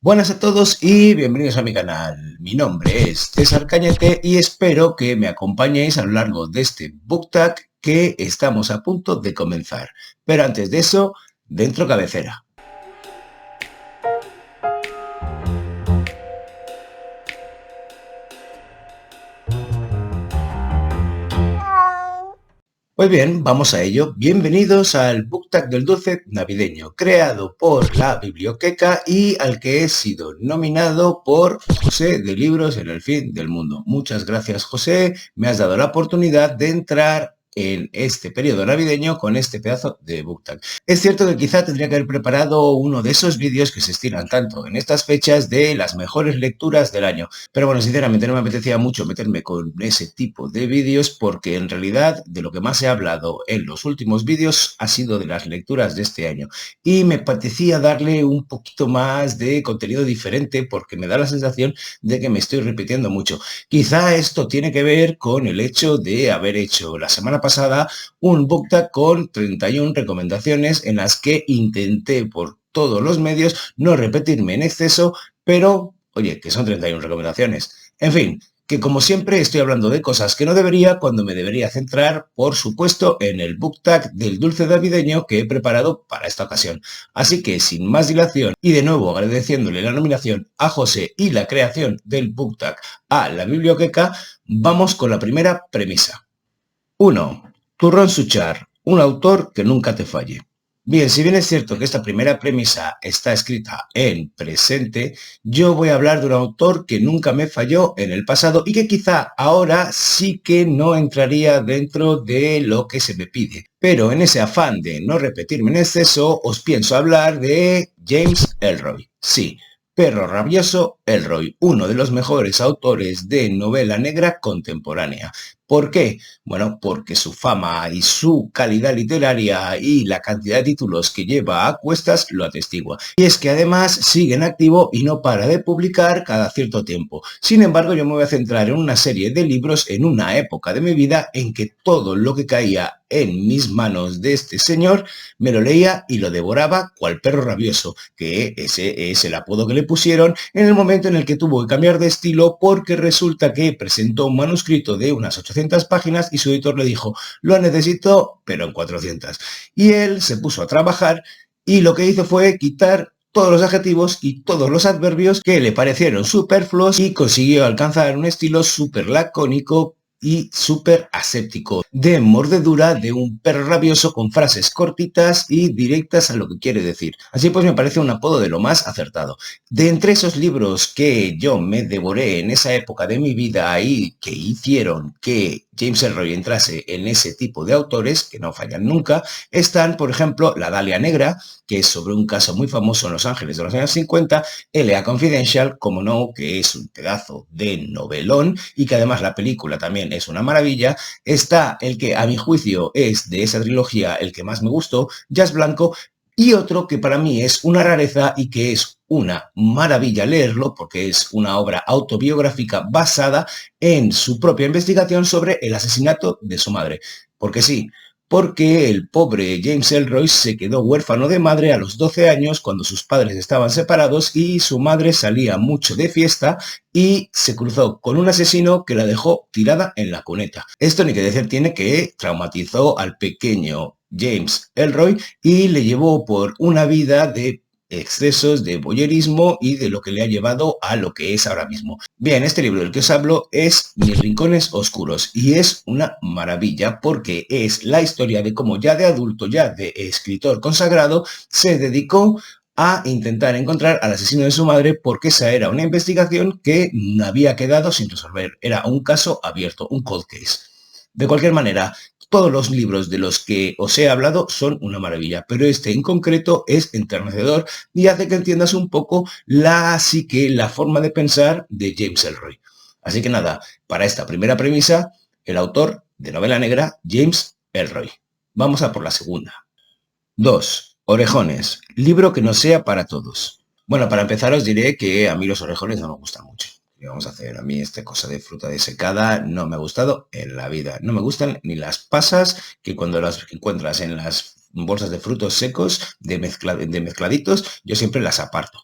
Buenas a todos y bienvenidos a mi canal. Mi nombre es César Cañete y espero que me acompañéis a lo largo de este BookTag que estamos a punto de comenzar. Pero antes de eso, dentro cabecera. Pues bien, vamos a ello. Bienvenidos al BookTag del Dulce Navideño, creado por la Biblioteca y al que he sido nominado por José de Libros en el Fin del Mundo. Muchas gracias, José. Me has dado la oportunidad de entrar en este periodo navideño con este pedazo de BookTag. Es cierto que quizá tendría que haber preparado uno de esos vídeos que se estiran tanto en estas fechas de las mejores lecturas del año. Pero bueno, sinceramente no me apetecía mucho meterme con ese tipo de vídeos porque en realidad de lo que más he hablado en los últimos vídeos ha sido de las lecturas de este año. Y me apetecía darle un poquito más de contenido diferente porque me da la sensación de que me estoy repitiendo mucho. Quizá esto tiene que ver con el hecho de haber hecho la semana pasada un BookTag con 31 recomendaciones en las que intenté por todos los medios no repetirme en exceso, pero oye, que son 31 recomendaciones. En fin, que como siempre estoy hablando de cosas que no debería cuando me debería centrar, por supuesto, en el BookTag del dulce navideño que he preparado para esta ocasión. Así que, sin más dilación, y de nuevo agradeciéndole la nominación a José y la creación del BookTag a la biblioteca, vamos con la primera premisa. 1. Turrón Suchar, un autor que nunca te falle. Bien, si bien es cierto que esta primera premisa está escrita en presente, yo voy a hablar de un autor que nunca me falló en el pasado y que quizá ahora sí que no entraría dentro de lo que se me pide. Pero en ese afán de no repetirme en exceso, os pienso hablar de James Ellroy. Sí, Perro Rabioso Ellroy, uno de los mejores autores de novela negra contemporánea. ¿Por qué? Bueno, porque su fama y su calidad literaria y la cantidad de títulos que lleva a cuestas lo atestigua. Y es que además sigue en activo y no para de publicar cada cierto tiempo. Sin embargo, yo me voy a centrar en una serie de libros en una época de mi vida en que todo lo que caía en mis manos de este señor me lo leía y lo devoraba cual perro rabioso, que ese es el apodo que le pusieron en el momento en el que tuvo que cambiar de estilo porque resulta que presentó un manuscrito de unas 800 páginas y su editor le dijo, lo necesito, pero en 400. Y él se puso a trabajar y lo que hizo fue quitar todos los adjetivos y todos los adverbios que le parecieron superfluos y consiguió alcanzar un estilo súper lacónico y súper aséptico, de mordedura de un perro rabioso con frases cortitas y directas a lo que quiere decir. Así pues me parece un apodo de lo más acertado. De entre esos libros que yo me devoré en esa época de mi vida y que hicieron que James Ellroy entrase en ese tipo de autores, que no fallan nunca, están, por ejemplo, La Dalia Negra, que es sobre un caso muy famoso en Los Ángeles de los años 50, L.A. Confidential, como no, que es un pedazo de novelón y que además la película también es una maravilla. Está el que a mi juicio es de esa trilogía el que más me gustó, Jazz Blanco, y otro que para mí es una rareza y que es una maravilla leerlo porque es una obra autobiográfica basada en su propia investigación sobre el asesinato de su madre. Porque sí, porque el pobre James Ellroy se quedó huérfano de madre a los 12 años cuando sus padres estaban separados y su madre salía mucho de fiesta y se cruzó con un asesino que la dejó tirada en la cuneta. Esto ni que decir tiene que traumatizó al pequeño James Ellroy y le llevó por una vida de excesos de voyerismo y de lo que le ha llevado a lo que es ahora mismo. Bien, este libro del que os hablo es Mis Rincones Oscuros y es una maravilla porque es la historia de cómo ya de adulto, ya de escritor consagrado, se dedicó a intentar encontrar al asesino de su madre porque esa era una investigación que había quedado sin resolver. Era un caso abierto, un cold case. De cualquier manera, todos los libros de los que os he hablado son una maravilla, pero este en concreto es enternecedor y hace que entiendas un poco la psique, la forma de pensar de James Ellroy. Así que nada, para esta primera premisa, el autor de novela negra, James Ellroy. Vamos a por la segunda. 2. Orejones. Libro que no sea para todos. Bueno, para empezar os diré que a mí los orejones no me gustan mucho. ¿Qué vamos a hacer? A mí esta cosa de fruta desecada no me ha gustado en la vida. No me gustan ni las pasas, que cuando las encuentras en las bolsas de frutos secos, de mezcladitos, yo siempre las aparto.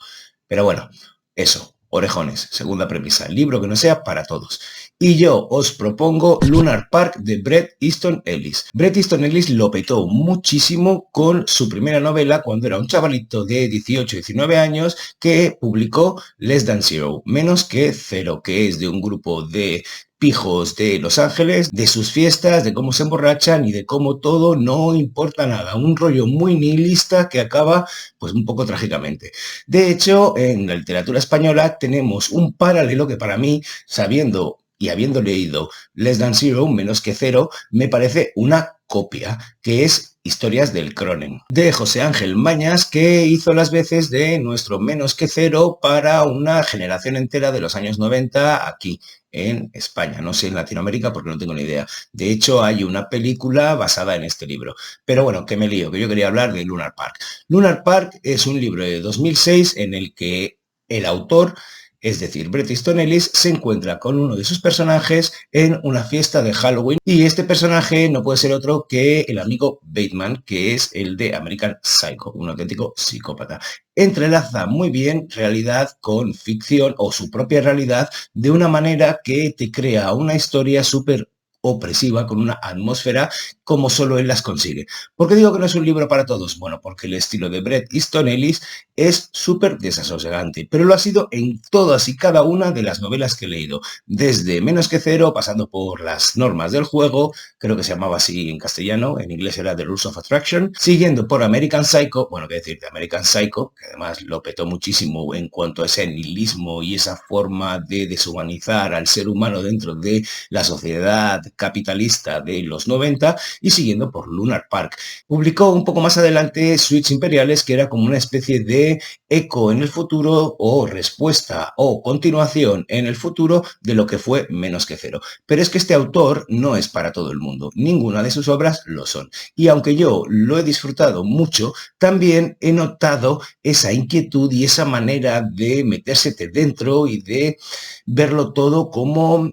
Pero bueno, eso, orejones, segunda premisa, libro que no sea para todos. Y yo os propongo Lunar Park de Bret Easton Ellis. Bret Easton Ellis lo petó muchísimo con su primera novela cuando era un chavalito de 18-19 años que publicó Less Than Zero, menos que cero, que es de un grupo de pijos de Los Ángeles, de sus fiestas, de cómo se emborrachan y de cómo todo no importa nada. Un rollo muy nihilista que acaba pues un poco trágicamente. De hecho, en la literatura española tenemos un paralelo que para mí, sabiendo y habiendo leído Less Than Zero, menos que cero, me parece una copia, que es Historias del Cronen, de José Ángel Mañas, que hizo las veces de nuestro menos que cero para una generación entera de los años 90 aquí en España, no sé en Latinoamérica porque no tengo ni idea. De hecho, hay una película basada en este libro. Pero bueno, que me lío, que yo quería hablar de Lunar Park. Lunar Park es un libro de 2006 en el que el autor, es decir, Bret Easton Ellis, se encuentra con uno de sus personajes en una fiesta de Halloween y este personaje no puede ser otro que el amigo Bateman, que es el de American Psycho, un auténtico psicópata. Entrelaza muy bien realidad con ficción o su propia realidad de una manera que te crea una historia súper opresiva, con una atmósfera como solo él las consigue. ¿Por qué digo que no es un libro para todos? Bueno, porque el estilo de Bret Easton Ellis es súper desasosegante, pero lo ha sido en todas y cada una de las novelas que he leído, desde Menos que Cero, pasando por Las Normas del Juego, creo que se llamaba así en castellano, en inglés era The Rules of Attraction, siguiendo por American Psycho, bueno, qué decir de American Psycho, que además lo petó muchísimo en cuanto a ese nihilismo y esa forma de deshumanizar al ser humano dentro de la sociedad capitalista de los 90, y siguiendo por Lunar Park. Publicó un poco más adelante Suites Imperiales, que era como una especie de eco en el futuro o respuesta o continuación en el futuro de lo que fue Menos que Cero. Pero es que este autor no es para todo el mundo, ninguna de sus obras lo son. Y aunque yo lo he disfrutado mucho, también he notado esa inquietud y esa manera de metérsete dentro y de verlo todo como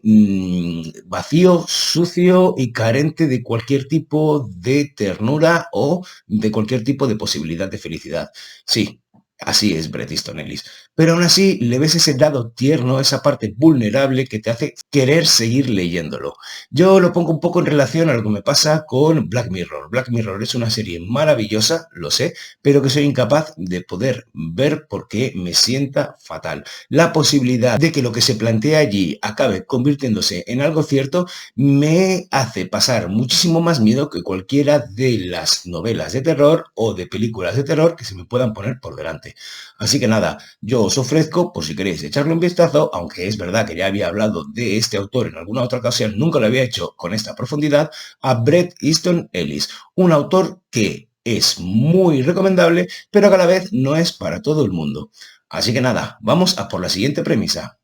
vacío, sucio y carente de cualquier tipo de ternura o de cualquier tipo de posibilidad de felicidad. Sí, así es Bret Easton Ellis. Pero aún así le ves ese lado tierno, esa parte vulnerable que te hace querer seguir leyéndolo. Yo lo pongo un poco en relación a lo que me pasa con Black Mirror. Black Mirror es una serie maravillosa, lo sé, pero que soy incapaz de poder ver porque me sienta fatal. La posibilidad de que lo que se plantea allí acabe convirtiéndose en algo cierto me hace pasar muchísimo más miedo que cualquiera de las novelas de terror o de películas de terror que se me puedan poner por delante. Así que nada, yo os ofrezco, por si queréis echarle un vistazo, aunque es verdad que ya había hablado de este autor en alguna otra ocasión, nunca lo había hecho con esta profundidad, a Bret Easton Ellis, un autor que es muy recomendable, pero que a la vez no es para todo el mundo. Así que nada, vamos a por la siguiente premisa.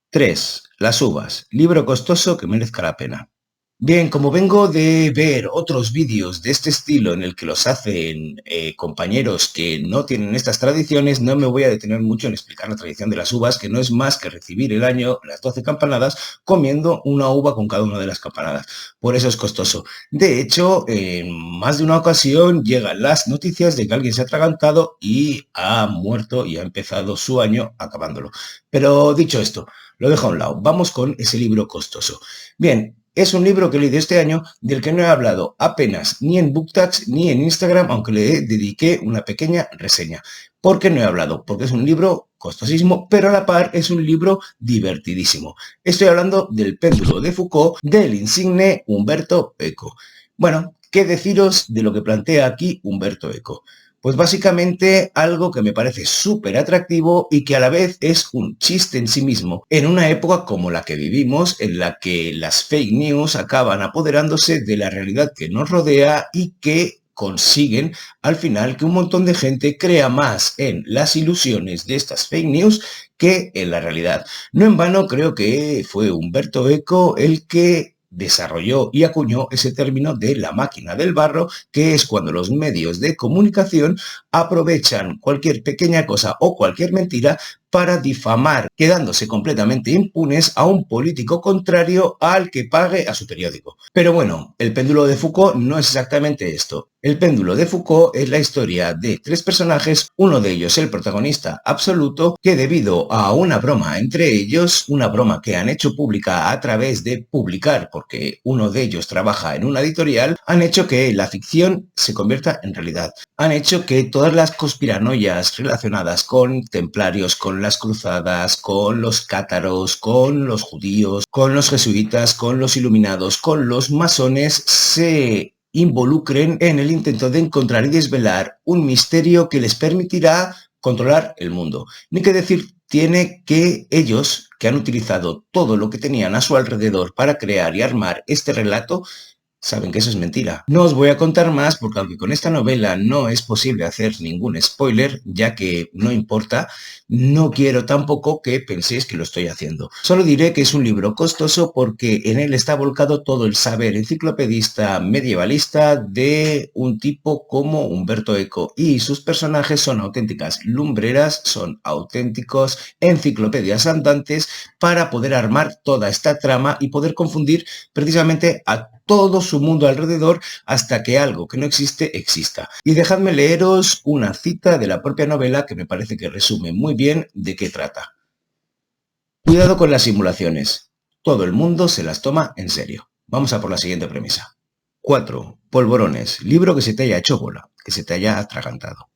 3. Las uvas. Libro costoso que merezca la pena. Bien, como vengo de ver otros vídeos de este estilo en el que los hacen compañeros que no tienen estas tradiciones, no me voy a detener mucho en explicar la tradición de las uvas, que no es más que recibir el año, las 12 campanadas, comiendo una uva con cada una de las campanadas. Por eso es costoso. De hecho, en más de una ocasión llegan las noticias de que alguien se ha atragantado y ha muerto y ha empezado su año acabándolo. Pero dicho esto, lo dejo a un lado. Vamos con ese libro costoso. Bien, es un libro que leí de este año del que no he hablado apenas ni en BookTags ni en Instagram, aunque le dediqué una pequeña reseña. ¿Por qué no he hablado? Porque es un libro costosísimo, pero a la par es un libro divertidísimo. Estoy hablando del péndulo de Foucault del insigne Umberto Eco. Bueno, ¿qué deciros de lo que plantea aquí Umberto Eco? Pues básicamente algo que me parece súper atractivo y que a la vez es un chiste en sí mismo, en una época como la que vivimos, en la que las fake news acaban apoderándose de la realidad que nos rodea y que consiguen al final que un montón de gente crea más en las ilusiones de estas fake news que en la realidad. No en vano creo que fue Umberto Eco el que desarrolló y acuñó ese término de la máquina del barro, que es cuando los medios de comunicación aprovechan cualquier pequeña cosa o cualquier mentira para difamar, quedándose completamente impunes a un político contrario al que pague a su periódico. Pero bueno, el péndulo de Foucault no es exactamente esto. El péndulo de Foucault es la historia de tres personajes, uno de ellos el protagonista absoluto, que debido a una broma entre ellos, una broma que han hecho pública a través de publicar, porque uno de ellos trabaja en una editorial, han hecho que la ficción se convierta en realidad. Han hecho que todas las conspiranoias relacionadas con templarios, con las cruzadas, con los cátaros, con los judíos, con los jesuitas, con los iluminados, con los masones, se involucren en el intento de encontrar y desvelar un misterio que les permitirá controlar el mundo. Ni que decir tiene que ellos, que han utilizado todo lo que tenían a su alrededor para crear y armar este relato, saben que eso es mentira. No os voy a contar más porque aunque con esta novela no es posible hacer ningún spoiler, ya que no importa, no quiero tampoco que penséis que lo estoy haciendo. Solo diré que es un libro costoso porque en él está volcado todo el saber enciclopedista medievalista de un tipo como Humberto Eco y sus personajes son auténticas lumbreras, son auténticos enciclopedias andantes para poder armar toda esta trama y poder confundir precisamente a todo su mundo alrededor hasta que algo que no existe exista. Y dejadme leeros una cita de la propia novela que me parece que resume muy bien de qué trata. Cuidado con las simulaciones. Todo el mundo se las toma en serio. Vamos a por la siguiente premisa. 4. Polvorones. Libro que se te haya hecho bola, que se te haya atragantado.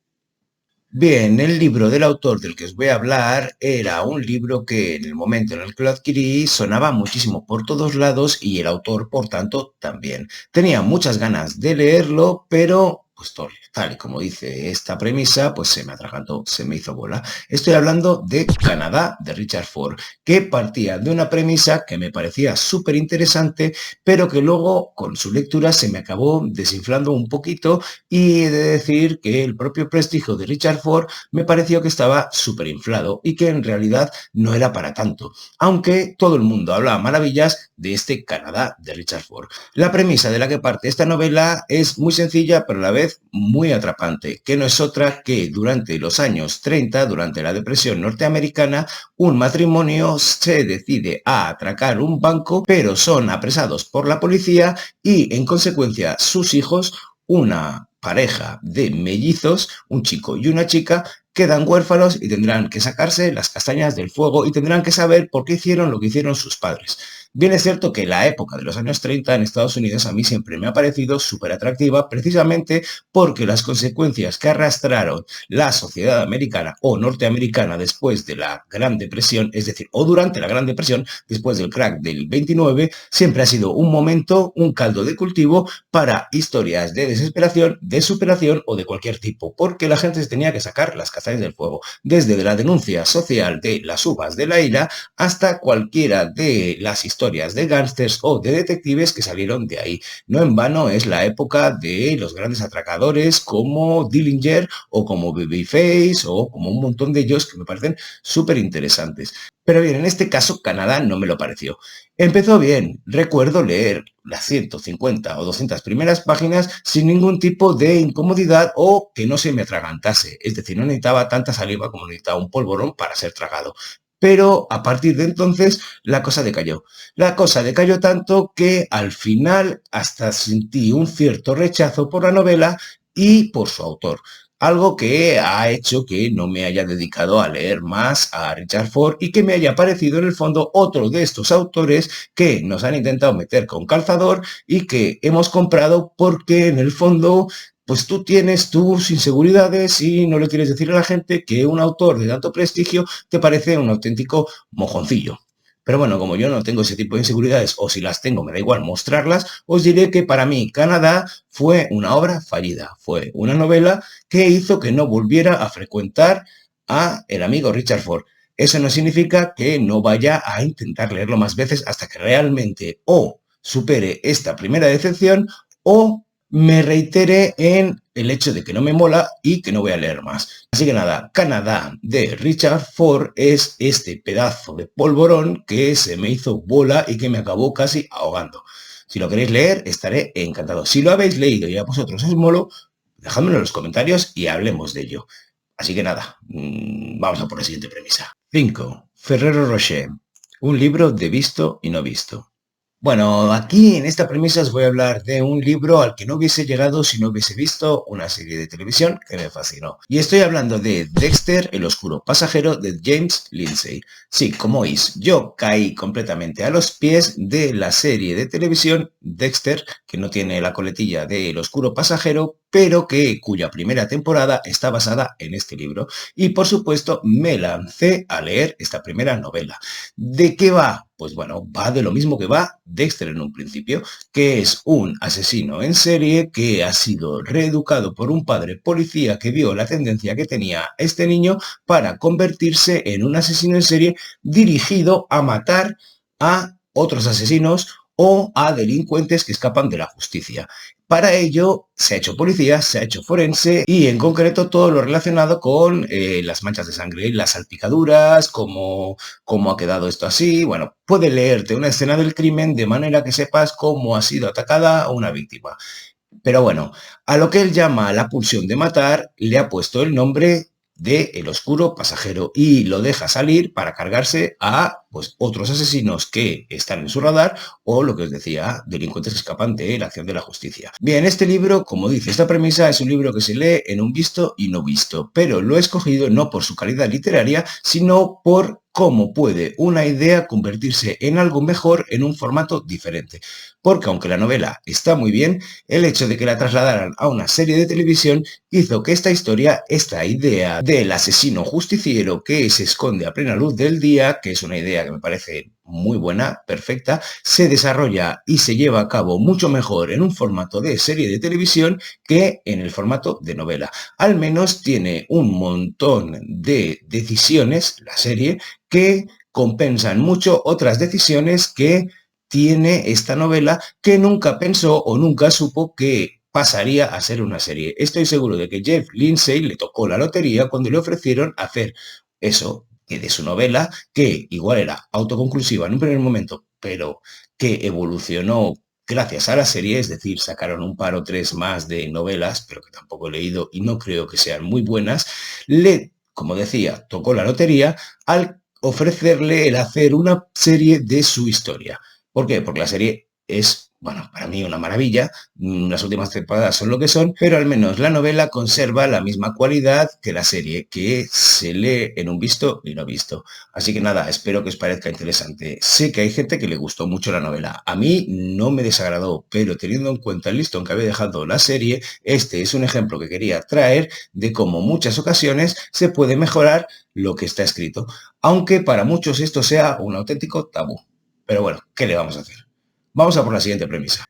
Bien, el libro del autor del que os voy a hablar era un libro que en el momento en el que lo adquirí sonaba muchísimo por todos lados y el autor, por tanto, también. Tenía muchas ganas de leerlo, pero pues tal y como dice esta premisa, pues se me atragantó, se me hizo bola. Estoy hablando de Canadá, de Richard Ford, que partía de una premisa que me parecía súper interesante, pero que luego con su lectura se me acabó desinflando un poquito y he de decir que el propio prestigio de Richard Ford me pareció que estaba súper inflado y que en realidad no era para tanto, aunque todo el mundo hablaba maravillas de este Canadá de Richard Ford. La premisa de la que parte esta novela es muy sencilla, pero a la vez muy atrapante, que no es otra que durante los años 30, durante la depresión norteamericana, un matrimonio se decide a atracar un banco, pero son apresados por la policía y en consecuencia sus hijos, una pareja de mellizos, un chico y una chica, quedan huérfanos y tendrán que sacarse las castañas del fuego y tendrán que saber por qué hicieron lo que hicieron sus padres. Bien es cierto que la época de los años 30 en Estados Unidos a mí siempre me ha parecido súper atractiva precisamente porque las consecuencias que arrastraron la sociedad americana o norteamericana después de la Gran Depresión, es decir, o durante la Gran Depresión, después del crack del 29, siempre ha sido un momento, un caldo de cultivo para historias de desesperación, de superación o de cualquier tipo, porque la gente se tenía que sacar las castañas del fuego, desde la denuncia social de las uvas de la ira hasta cualquiera de las historias de gángsters o de detectives que salieron de ahí. No en vano es la época de los grandes atracadores como Dillinger o como Babyface o como un montón de ellos que me parecen súper interesantes. Pero bien, en este caso Canadá no me lo pareció. Empezó bien, recuerdo leer las 150 o 200 primeras páginas sin ningún tipo de incomodidad o que no se me atragantase. Es decir, no necesitaba tanta saliva como necesitaba un polvorón para ser tragado. Pero a partir de entonces la cosa decayó. La cosa decayó tanto que al final hasta sentí un cierto rechazo por la novela y por su autor. Algo que ha hecho que no me haya dedicado a leer más a Richard Ford y que me haya parecido en el fondo otro de estos autores que nos han intentado meter con calzador y que hemos comprado porque en el fondo pues tú tienes tus inseguridades y no le quieres decir a la gente que un autor de tanto prestigio te parece un auténtico mojoncillo. Pero bueno, como yo no tengo ese tipo de inseguridades, o si las tengo me da igual mostrarlas, os diré que para mí Canadá fue una obra fallida, fue una novela que hizo que no volviera a frecuentar a el amigo Richard Ford. Eso no significa que no vaya a intentar leerlo más veces hasta que realmente o supere esta primera decepción o me reitere en el hecho de que no me mola y que no voy a leer más. Así que nada, Canadá de Richard Ford es este pedazo de polvorón que se me hizo bola y que me acabó casi ahogando. Si lo queréis leer, estaré encantado. Si lo habéis leído y a vosotros es molo, dejádmelo en los comentarios y hablemos de ello. Así que nada, vamos a por la siguiente premisa. 5. Ferrero Rocher. Un libro de visto y no visto. Bueno, aquí en esta premisa os voy a hablar de un libro al que no hubiese llegado si no hubiese visto una serie de televisión que me fascinó. Y estoy hablando de Dexter, el oscuro pasajero de James Lindsay. Sí, como oís, yo caí completamente a los pies de la serie de televisión Dexter, que no tiene la coletilla de El oscuro pasajero, pero cuya primera temporada está basada en este libro. Y por supuesto me lancé a leer esta primera novela. ¿De qué va? Pues bueno, va de lo mismo que va Dexter en un principio, que es un asesino en serie que ha sido reeducado por un padre policía que vio la tendencia que tenía este niño para convertirse en un asesino en serie dirigido a matar a otros asesinos o a delincuentes que escapan de la justicia. Para ello se ha hecho policía, se ha hecho forense y en concreto todo lo relacionado con las manchas de sangre, las salpicaduras, cómo ha quedado esto así. Bueno, puede leerte una escena del crimen de manera que sepas cómo ha sido atacada una víctima. Pero bueno, a lo que él llama la pulsión de matar le ha puesto el nombre de El oscuro pasajero y lo deja salir para cargarse a pues otros asesinos que están en su radar o lo que os decía, delincuentes que escapan de la acción de la justicia. Bien, este libro, como dice esta premisa, es un libro que se lee en un visto y no visto, pero lo he escogido no por su calidad literaria, sino por cómo puede una idea convertirse en algo mejor en un formato diferente. Porque aunque la novela está muy bien, el hecho de que la trasladaran a una serie de televisión hizo que esta historia, esta idea del asesino justiciero que se esconde a plena luz del día, que es una idea que me parece muy buena, perfecta, se desarrolla y se lleva a cabo mucho mejor en un formato de serie de televisión que en el formato de novela. Al menos tiene un montón de decisiones, la serie, que compensan mucho otras decisiones que tiene esta novela que nunca pensó o nunca supo que pasaría a ser una serie. Estoy seguro de que Jeff Lindsay le tocó la lotería cuando le ofrecieron hacer eso, que de su novela, que igual era autoconclusiva en un primer momento, pero que evolucionó gracias a la serie, es decir, sacaron un par o tres más de novelas, pero que tampoco he leído y no creo que sean muy buenas, como decía, tocó la lotería al ofrecerle el hacer una serie de su historia. ¿Por qué? Porque la serie es, bueno, para mí una maravilla. Las últimas temporadas son lo que son, pero al menos la novela conserva la misma cualidad que la serie, que se lee en un visto y no visto. Así que nada, espero que os parezca interesante. Sé que hay gente que le gustó mucho la novela. A mí no me desagradó, pero teniendo en cuenta el listón que había dejado la serie, este es un ejemplo que quería traer de cómo en muchas ocasiones se puede mejorar lo que está escrito, aunque para muchos esto sea un auténtico tabú. Pero bueno, ¿qué le vamos a hacer? Vamos a por la siguiente premisa.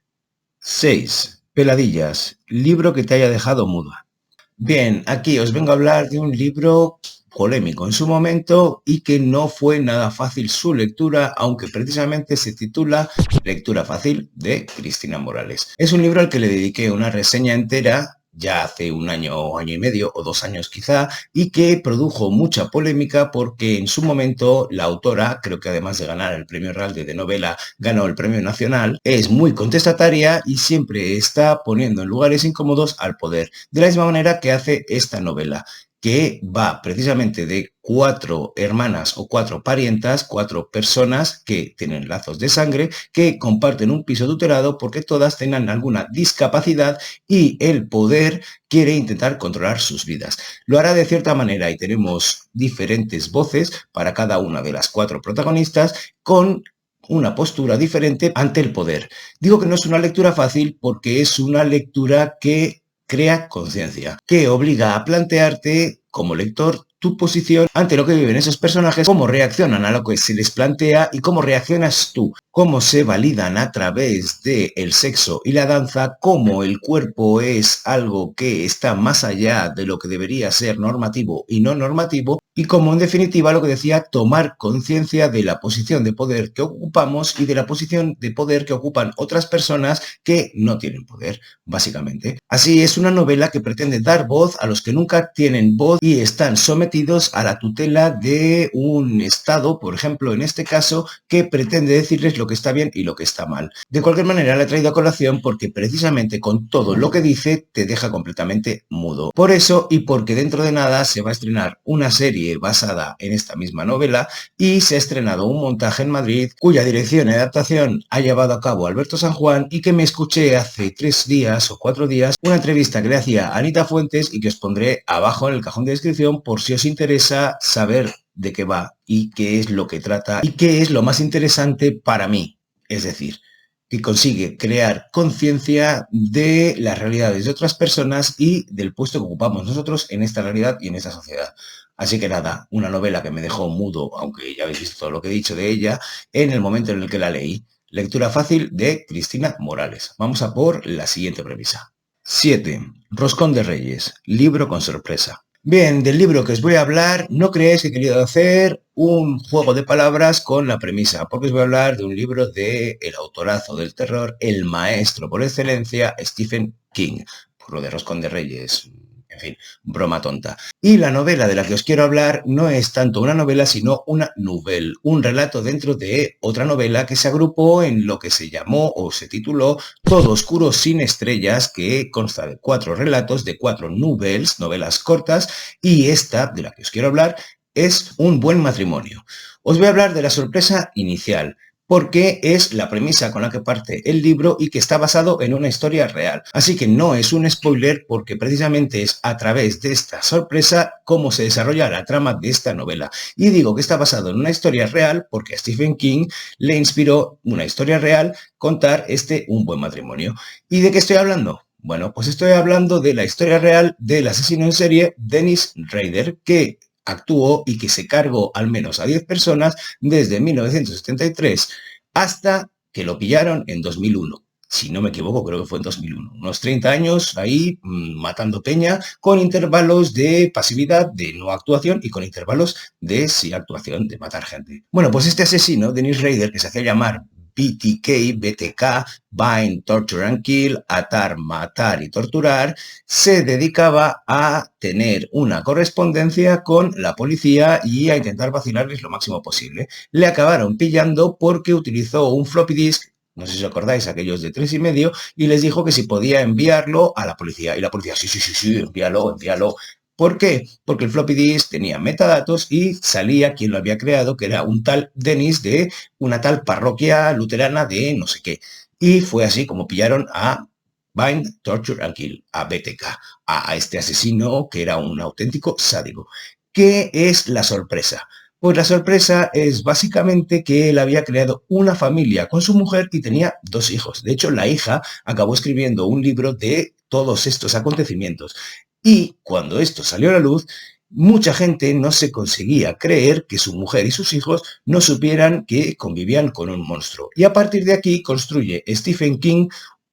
6. Peladillas. Libro que te haya dejado muda. Bien, aquí os vengo a hablar de un libro polémico en su momento y que no fue nada fácil su lectura, aunque precisamente se titula Lectura fácil de Cristina Morales. Es un libro al que le dediqué una reseña entera ya hace un año o año y medio o 2 años quizá, y que produjo mucha polémica porque en su momento la autora, creo que además de ganar el premio Herralde de novela, ganó el premio nacional, es muy contestataria y siempre está poniendo en lugares incómodos al poder, de la misma manera que hace esta novela, que va precisamente de 4 hermanas o 4 parientas, 4 personas que tienen lazos de sangre, que comparten un piso tutelado porque todas tengan alguna discapacidad y el poder quiere intentar controlar sus vidas. Lo hará de cierta manera y tenemos diferentes voces para cada una de las 4 protagonistas con una postura diferente ante el poder. Digo que no es una lectura fácil porque es una lectura que crea conciencia, que obliga a plantearte como lector tu posición ante lo que viven esos personajes, cómo reaccionan a lo que se les plantea y cómo reaccionas tú, cómo se validan a través del sexo y la danza, cómo el cuerpo es algo que está más allá de lo que debería ser normativo y no normativo, y cómo en definitiva lo que decía, tomar conciencia de la posición de poder que ocupamos y de la posición de poder que ocupan otras personas que no tienen poder, básicamente. Así es una novela que pretende dar voz a los que nunca tienen voz y están sometidos sometidos a la tutela de un Estado, por ejemplo, en este caso, que pretende decirles lo que está bien y lo que está mal. De cualquier manera, la he traído a colación porque precisamente con todo lo que dice te deja completamente mudo. Por eso y porque dentro de nada se va a estrenar una serie basada en esta misma novela y se ha estrenado un montaje en Madrid cuya dirección y adaptación ha llevado a cabo Alberto San Juan y que me escuché hace 3 días o 4 días una entrevista que le hacía a Anita Fuentes y que os pondré abajo en el cajón de descripción por si os interesa saber de qué va y qué es lo que trata y qué es lo más interesante para mí. Es decir, que consigue crear conciencia de las realidades de otras personas y del puesto que ocupamos nosotros en esta realidad y en esta sociedad. Así que nada, una novela que me dejó mudo, aunque ya habéis visto todo lo que he dicho de ella, en el momento en el que la leí. Lectura fácil de Cristina Morales. Vamos a por la siguiente premisa. 7. Roscón de Reyes. Libro con sorpresa. Bien, del libro que os voy a hablar, no creéis que he querido hacer un juego de palabras con la premisa, porque os voy a hablar de un libro de el autorazo del terror, el maestro por excelencia, Stephen King, por lo de Roscón de Reyes. En fin, broma tonta. Y la novela de la que os quiero hablar no es tanto una novela, sino una nouvelle, un relato dentro de otra novela que se agrupó en lo que se llamó o se tituló Todo oscuro sin estrellas, que consta de 4 relatos, de 4 nouvelles, novelas cortas, y esta de la que os quiero hablar es Un buen matrimonio. Os voy a hablar de la sorpresa inicial, porque es la premisa con la que parte el libro y que está basado en una historia real. Así que no es un spoiler porque precisamente es a través de esta sorpresa cómo se desarrolla la trama de esta novela. Y digo que está basado en una historia real porque a Stephen King le inspiró una historia real contar Un buen matrimonio. ¿Y de qué estoy hablando? Bueno, pues estoy hablando de la historia real del asesino en serie Dennis Rader, que actuó y que se cargó al menos a 10 personas desde 1973 hasta que lo pillaron en 2001. Si no me equivoco, creo que fue en 2001. Unos 30 años ahí matando peña con intervalos de pasividad, de no actuación y con intervalos de sí actuación, de matar gente. Bueno, pues este asesino, Dennis Rader, que se hacía llamar BTK, Bind, Torture and Kill, atar, matar y torturar, se dedicaba a tener una correspondencia con la policía y a intentar vacilarles lo máximo posible. Le acabaron pillando porque utilizó un floppy disk, no sé si os acordáis, aquellos de 3,5, y les dijo que si podía enviarlo a la policía. Y la policía, sí, envíalo. ¿Por qué? Porque el floppy disk tenía metadatos y salía quien lo había creado, que era un tal Dennis de una tal parroquia luterana de no sé qué. Y fue así como pillaron a Bind, Torture and Kill, a BTK, a este asesino que era un auténtico sádico. ¿Qué es la sorpresa? Pues la sorpresa es básicamente que él había creado una familia con su mujer y tenía 2 hijos. De hecho, la hija acabó escribiendo un libro de todos estos acontecimientos. Y cuando esto salió a la luz, mucha gente no se conseguía creer que su mujer y sus hijos no supieran que convivían con un monstruo. Y a partir de aquí construye Stephen King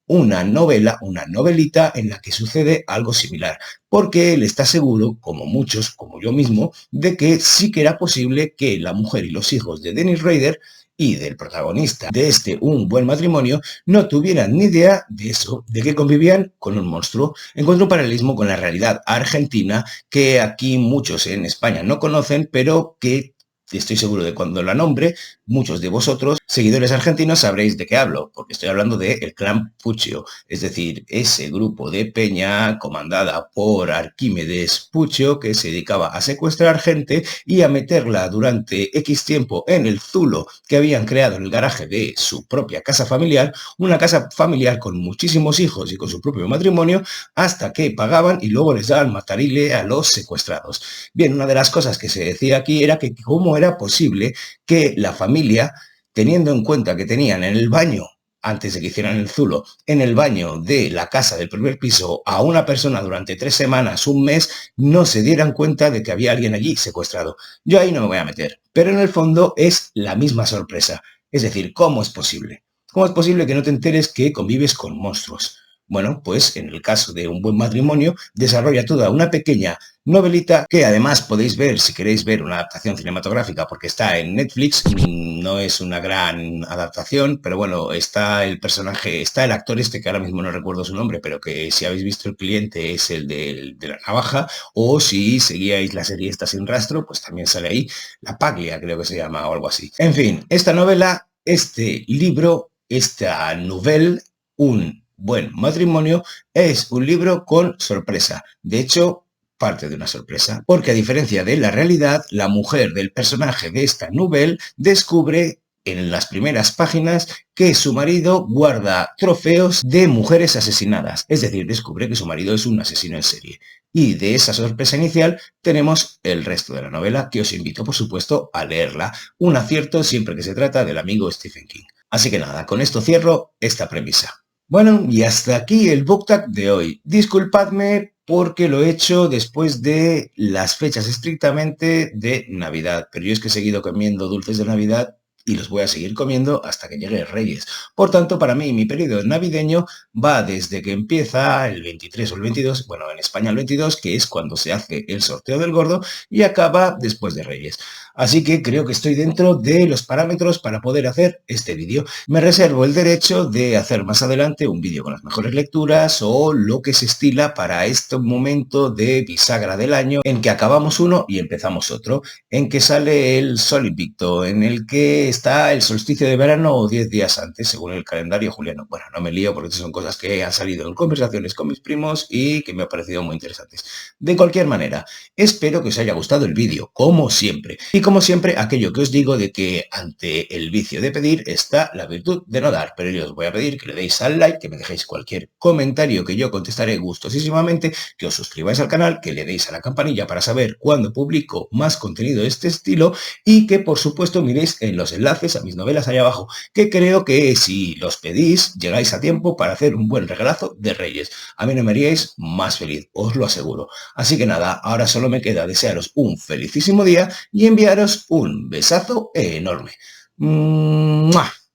una novela, una novelita en la que sucede algo similar, porque él está seguro, como muchos, como yo mismo, de que sí que era posible que la mujer y los hijos de Dennis Rader y del protagonista de Un buen matrimonio no tuvieran ni idea de eso, de que convivían con un monstruo. Encuentro un paralelismo con la realidad argentina que aquí muchos en España no conocen, pero que estoy seguro de cuando la nombre, muchos de vosotros, seguidores argentinos, sabréis de qué hablo, porque estoy hablando del clan Puccio, es decir, ese grupo de peña comandada por Arquímedes Puccio que se dedicaba a secuestrar gente y a meterla durante X tiempo en el zulo que habían creado en el garaje de su propia casa familiar, una casa familiar con muchísimos hijos y con su propio matrimonio, hasta que pagaban y luego les daban matarile a los secuestrados. Bien, una de las cosas que se decía aquí era que cómo era posible que la familia, teniendo en cuenta que tenían en el baño, antes de que hicieran el zulo, en el baño de la casa del primer piso a una persona durante 3 semanas, un mes, no se dieran cuenta de que había alguien allí secuestrado. Yo ahí no me voy a meter, pero en el fondo es la misma sorpresa. Es decir, ¿cómo es posible? ¿Cómo es posible que no te enteres que convives con monstruos? Bueno, pues en el caso de Un buen matrimonio, desarrolla toda una pequeña novelita que además podéis ver si queréis ver una adaptación cinematográfica porque está en Netflix. No es una gran adaptación, pero bueno, está el personaje, está el actor este que ahora mismo no recuerdo su nombre, pero que si habéis visto El cliente es el de la navaja, o si seguíais la serie esta Sin rastro, pues también sale ahí La Paglia, creo que se llama, o algo así. En fin, esta novela, este libro, esta novela, Un buen matrimonio, es un libro con sorpresa. De hecho, parte de una sorpresa, porque a diferencia de la realidad, la mujer del personaje de esta novela descubre en las primeras páginas que su marido guarda trofeos de mujeres asesinadas, es decir, descubre que su marido es un asesino en serie. Y de esa sorpresa inicial tenemos el resto de la novela, que os invito, por supuesto, a leerla. Un acierto siempre que se trata del amigo Stephen King. Así que nada, con esto cierro esta premisa. Bueno, y hasta aquí el BookTag de hoy. Disculpadme porque lo he hecho después de las fechas estrictamente de Navidad, pero yo es que he seguido comiendo dulces de Navidad y los voy a seguir comiendo hasta que llegue Reyes. Por tanto, para mí, mi periodo navideño va desde que empieza el 23 o el 22, bueno, en España el 22, que es cuando se hace el sorteo del gordo, y acaba después de Reyes. Así que creo que estoy dentro de los parámetros para poder hacer este vídeo. Me reservo el derecho de hacer más adelante un vídeo con las mejores lecturas o lo que se estila para este momento de bisagra del año en que acabamos uno y empezamos otro, en que sale el Sol Invicto, en el que está el solsticio de verano o 10 días antes, según el calendario juliano. Bueno, no me lío porque estas son cosas que han salido en conversaciones con mis primos y que me han parecido muy interesantes. De cualquier manera, espero que os haya gustado el vídeo, como siempre. Y como siempre, aquello que os digo de que ante el vicio de pedir está la virtud de no dar. Pero yo os voy a pedir que le deis al like, que me dejéis cualquier comentario que yo contestaré gustosísimamente, que os suscribáis al canal, que le deis a la campanilla para saber cuándo publico más contenido de este estilo y que por supuesto miréis en los enlaces a mis novelas ahí abajo, que creo que si los pedís llegáis a tiempo para hacer un buen regalazo de Reyes. A mí no me haríais más feliz, os lo aseguro. Así que nada, ahora solo me queda desearos un felicísimo día y enviaros un besazo enorme. ¡Mua!